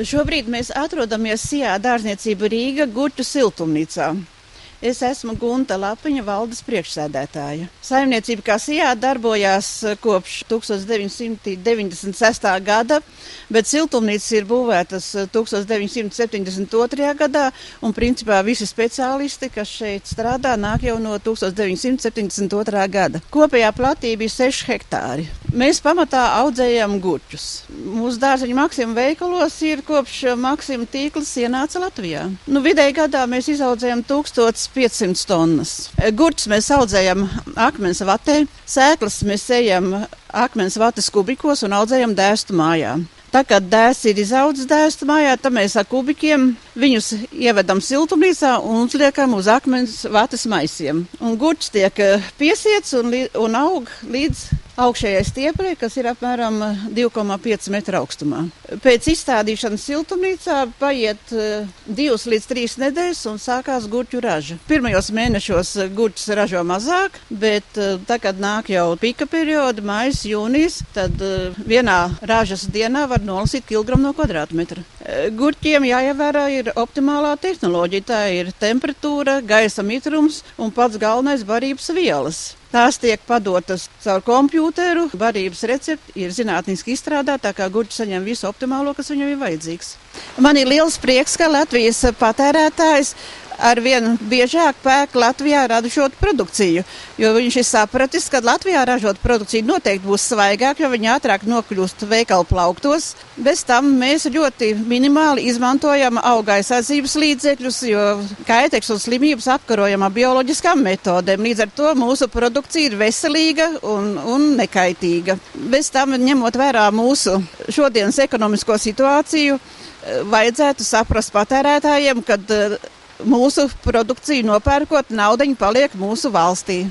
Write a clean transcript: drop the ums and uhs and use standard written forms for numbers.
Šobrīd mēs atrodamies Sijā dārzniecība Rīga gurķu siltumnīcā. Es esmu Gunta Lapiņa, valdes priekšsēdētāja. Saimniecība kā Sijā darbojās kopš 1996. gada, bet siltumnīcas ir būvētas 1972. gadā, un principā visi speciālisti, kas šeit strādā, nāk jau no 1972. gada. Kopējā platība ir 6 hektāri. Mēs pamatā audzējam gurķus. Mūsu dārzeņu Maksima veikalos ir kopš Maksima tīkls ienāca Latvijā. Vidēji gadā mēs izaudzējam 1500 tonnas. Gurķus mēs audzējam akmens vatē, sēklas mēs ejam akmens vates kubikos un audzējam dēstu mājā. Tā kā dēsts ir izaudzis dēstu mājā, tad mēs ar kubikiem viņus ievedam siltumnīcā un uzliekam uz akmens vates maisiem. Un gurķis tiek piesiets un aug līdz augšējai stieplei, kas ir apmēram 2,5 metru augstumā. Pēc izstādīšanas siltumnīcā paiet 2 līdz 3 nedēļas un sākās gurķu raža. Pirmajos mēnešos gurķis ražo mazāk, bet tagad nāk jau pika periodi, maijs, jūnijas, tad vienā ražas dienā var nolasīt kilogramu no kvadrātmetra. Gurķiem jāievērā ir optimālā tehnoloģija, tā ir temperatūra, gaisa mitrums un pats galvenais barības vielas. Tās tiek padotas caur kompjūteru, barības recepti ir zinātniski izstrādāti, tā kā gurķis saņem visu optimālo, kas viņam ir vajadzīgs. Man ir liels prieks, ka Latvijas patērētājs arvien biežāk pērk Latvijā ražotu produkciju, jo viņš ir sapratis, ka Latvijā ražot produkciju noteikti būs svaigāk, jo viņi ātrāk nokļūst veikalu plauktos. Bez tam mēs ļoti minimāli izmantojam auga aizsardzības līdzekļus, jo kaiteks un slimības apkarojam ar bioloģiskām metodēm. Līdz ar to mūsu produkcija ir veselīga un nekaitīga. Bez tam, ņemot vērā mūsu šodienas ekonomisko situāciju, vajadzētu saprast patērētājiem, kad mūsu produkciju nopērkot, naudaņa paliek mūsu valstī.